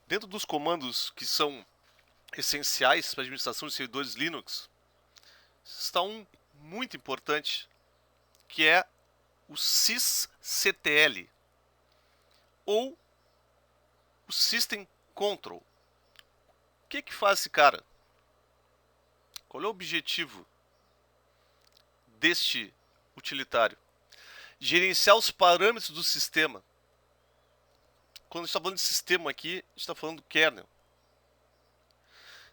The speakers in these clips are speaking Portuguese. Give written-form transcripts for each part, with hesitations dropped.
Dentro dos comandos que são essenciais para a administração de servidores Linux, está um muito importante, que é o sysctl, ou o System Control. O que faz esse cara? Qual é o objetivo deste utilitário? Gerenciar os parâmetros do sistema. Quando a gente está falando de sistema aqui, a gente está falando do kernel.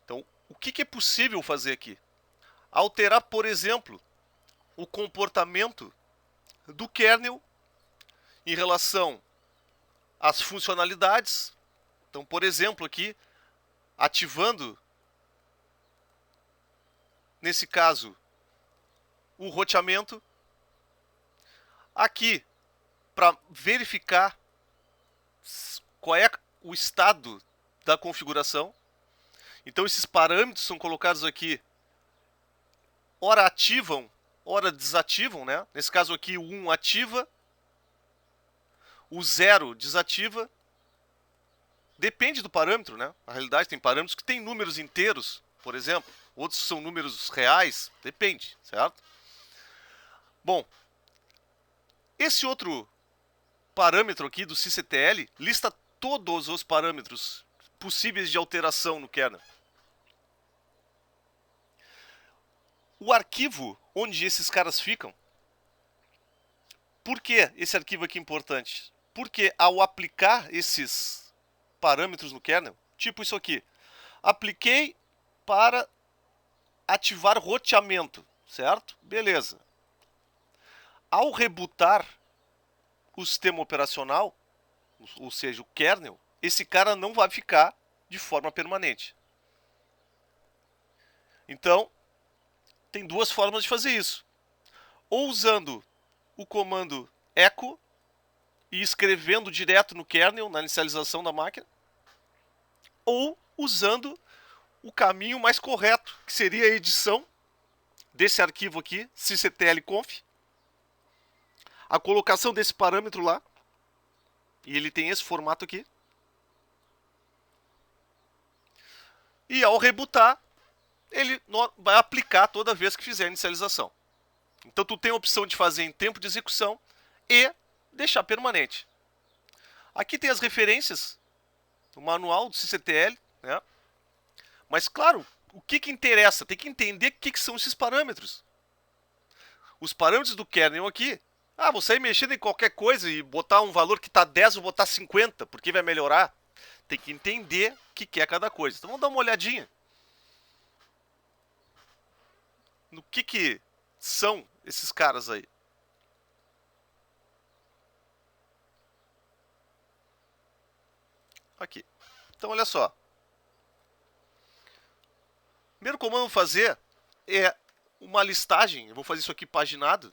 Então, o que é possível fazer aqui? Alterar, por exemplo, o comportamento do kernel em relação às funcionalidades. Então, por exemplo, aqui, ativando, nesse caso, o roteamento. Aqui, para verificar qual é o estado da configuração. Então, esses parâmetros são colocados aqui, ora ativam, ora desativam, né? Nesse caso aqui, o 1 ativa, o 0 desativa. Depende do parâmetro, né? Na realidade, tem parâmetros que têm números inteiros, por exemplo. Outros são números reais. Depende, certo? Bom, esse outro parâmetro aqui do sysctl lista todos os parâmetros possíveis de alteração no kernel. O arquivo onde esses caras ficam. Por que esse arquivo aqui é importante? Porque ao aplicar esses parâmetros no kernel, tipo isso aqui, apliquei para ativar roteamento, certo? Beleza. Ao rebootar o sistema operacional, ou seja, o kernel, esse cara não vai ficar de forma permanente. Então, tem duas formas de fazer isso. Ou usando o comando echo e escrevendo direto no kernel, na inicialização da máquina, ou usando o caminho mais correto, que seria a edição desse arquivo aqui, sysctlconf, a colocação desse parâmetro lá, e ele tem esse formato aqui. E ao rebootar, ele vai aplicar toda vez que fizer a inicialização. Então tu tem a opção de fazer em tempo de execução e deixar permanente. Aqui tem as referências, o manual do sysctl, né? Mas claro, o que interessa? Tem que entender o que são esses parâmetros. Os parâmetros do kernel aqui, vou sair mexendo em qualquer coisa e botar um valor que está 10, vou botar 50, porque vai melhorar. Tem que entender o que é cada coisa. Então vamos dar uma olhadinha no que são esses caras aí. Aqui. Então olha só. Primeiro comando que eu vou fazer é uma listagem. Eu vou fazer isso aqui paginado.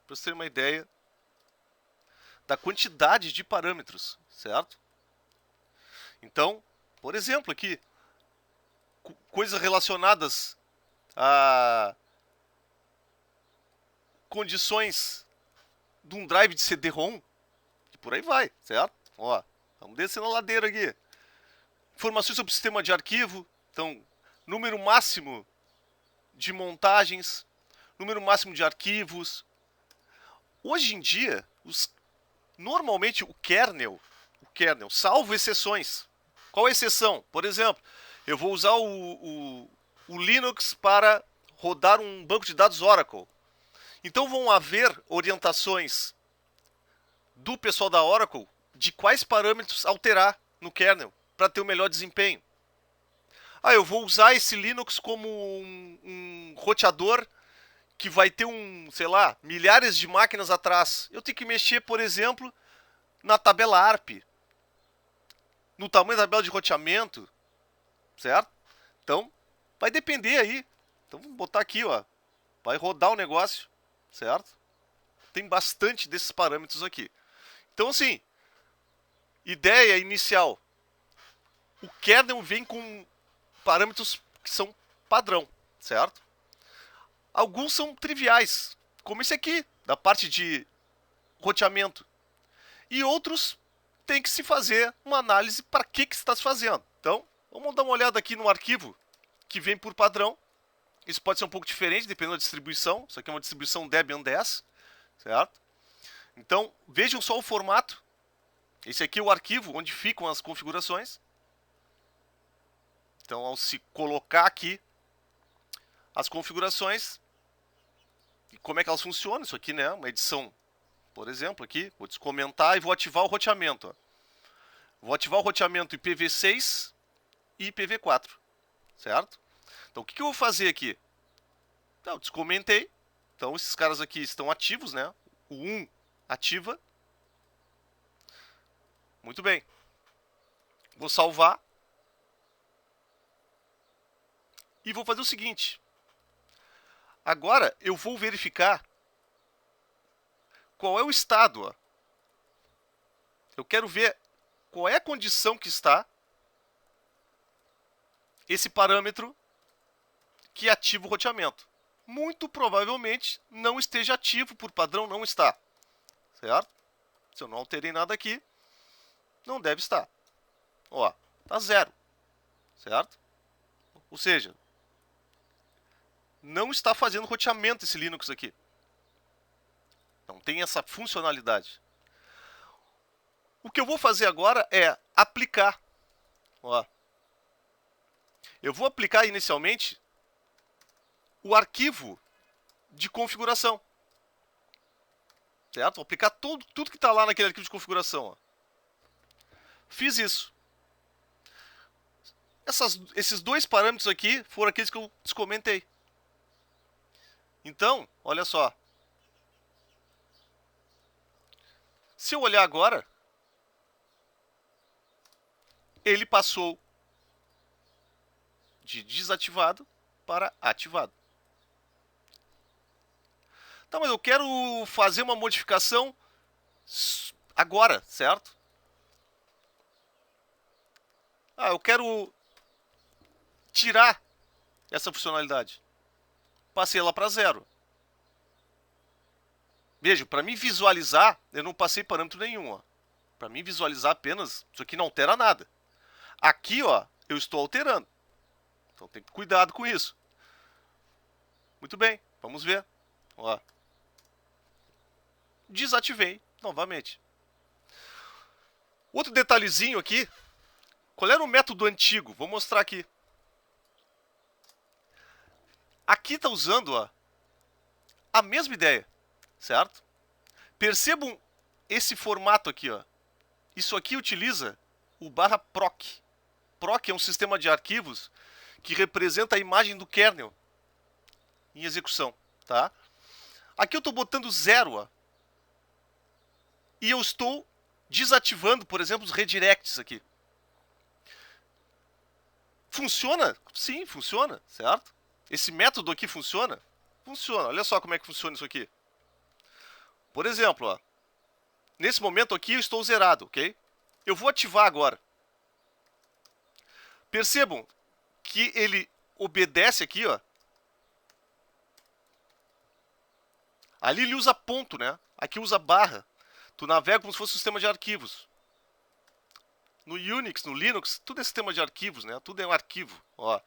Para você ter uma ideia da quantidade de parâmetros, certo? Então, por exemplo, aqui, coisas relacionadas a condições de um drive de CD-ROM, e por aí vai, certo? Ó, vamos descer na ladeira aqui. Informações sobre o sistema de arquivo, então, número máximo de montagens, número máximo de arquivos. Hoje em dia, normalmente o kernel, salvo exceções. Qual a exceção? Por exemplo, eu vou usar o Linux para rodar um banco de dados Oracle. Então vão haver orientações do pessoal da Oracle de quais parâmetros alterar no kernel para ter o melhor desempenho. Eu vou usar esse Linux como um roteador que vai ter sei lá, milhares de máquinas atrás. Eu tenho que mexer, por exemplo, na tabela ARP, no tamanho da tabela de roteamento, certo? Então, vai depender aí. Então, vamos botar aqui, ó. Vai rodar o negócio, certo? Tem bastante desses parâmetros aqui. Então, assim, ideia inicial. O kernel vem com parâmetros que são padrão, certo? Alguns são triviais, como esse aqui, da parte de roteamento. E outros tem que se fazer uma análise para que está se fazendo. Então, vamos dar uma olhada aqui no arquivo que vem por padrão. Isso pode ser um pouco diferente, dependendo da distribuição. Isso aqui é uma distribuição Debian 10, certo? Então, vejam só o formato. Esse aqui é o arquivo onde ficam as configurações. Então, ao se colocar aqui as configurações, e como é que elas funcionam, isso aqui, né, uma edição, por exemplo, aqui, vou descomentar e vou ativar o roteamento. Ó. Vou ativar o roteamento IPv6 e IPv4, certo? Então, o que eu vou fazer aqui? Então, descomentei. Então, esses caras aqui estão ativos, né? O 1 ativa. Muito bem. Vou salvar. E vou fazer o seguinte. Agora, eu vou verificar qual é o estado. Ó. Eu quero ver qual é a condição que está esse parâmetro que ativa o roteamento. Muito provavelmente não esteja ativo, por padrão não está. Certo? Se eu não alterei nada aqui, não deve estar. Ó, tá 0. Certo? Ou seja, não está fazendo roteamento esse Linux aqui. Não tem essa funcionalidade. O que eu vou fazer agora é aplicar. Ó. Eu vou aplicar inicialmente o arquivo de configuração. Certo? Vou aplicar tudo que está lá naquele arquivo de configuração. Ó. Fiz isso. Esses dois parâmetros aqui foram aqueles que eu descomentei. Então, olha só. Se eu olhar agora, ele passou de desativado para ativado. Tá, mas eu quero fazer uma modificação agora, certo? Eu quero tirar essa funcionalidade. Passei ela para 0. Veja, para mim visualizar, eu não passei parâmetro nenhum. Para mim visualizar apenas, isso aqui não altera nada. Aqui, ó, eu estou alterando. Então tem cuidado com isso. Muito bem, vamos ver. Ó. Desativei novamente. Outro detalhezinho aqui. Qual era o método antigo? Vou mostrar aqui. Aqui está usando ó, a mesma ideia, certo? Percebam esse formato aqui. Ó. Isso aqui utiliza o /proc. Proc é um sistema de arquivos que representa a imagem do kernel em execução. Tá? Aqui eu estou botando 0. Ó, e eu estou desativando, por exemplo, os redirects aqui. Funciona? Sim, funciona, certo? Esse método aqui funciona? Funciona. Olha só como é que funciona isso aqui. Por exemplo, ó, nesse momento aqui eu estou zerado, ok? Eu vou ativar agora. Percebam que ele obedece aqui, ó. Ali ele usa ponto, né? Aqui usa barra. Tu navega como se fosse um sistema de arquivos. No Unix, no Linux, tudo é sistema de arquivos, né? Tudo é um arquivo, ó.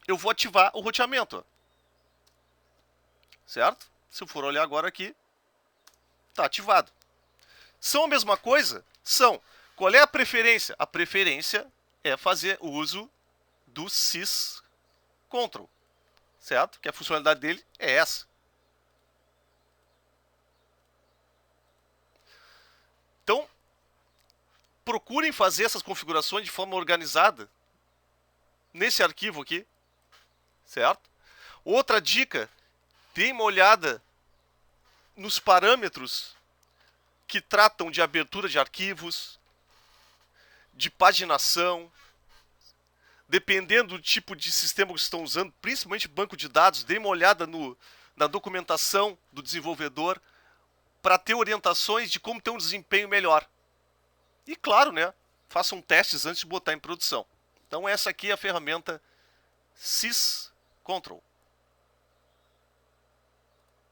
Eu vou ativar o roteamento, ó. Certo? Se eu for olhar agora aqui, está ativado. São a mesma coisa? São. Qual é a preferência? A preferência é fazer o uso do sysctl, certo? Que a funcionalidade dele é essa. Então, procurem fazer essas configurações de forma organizada nesse arquivo aqui, certo? Outra dica, dê uma olhada nos parâmetros que tratam de abertura de arquivos, de paginação, dependendo do tipo de sistema que vocês estão usando, principalmente banco de dados, dê uma olhada na documentação do desenvolvedor para ter orientações de como ter um desempenho melhor. E claro, né, façam testes antes de botar em produção. Então essa aqui é a ferramenta sysctl.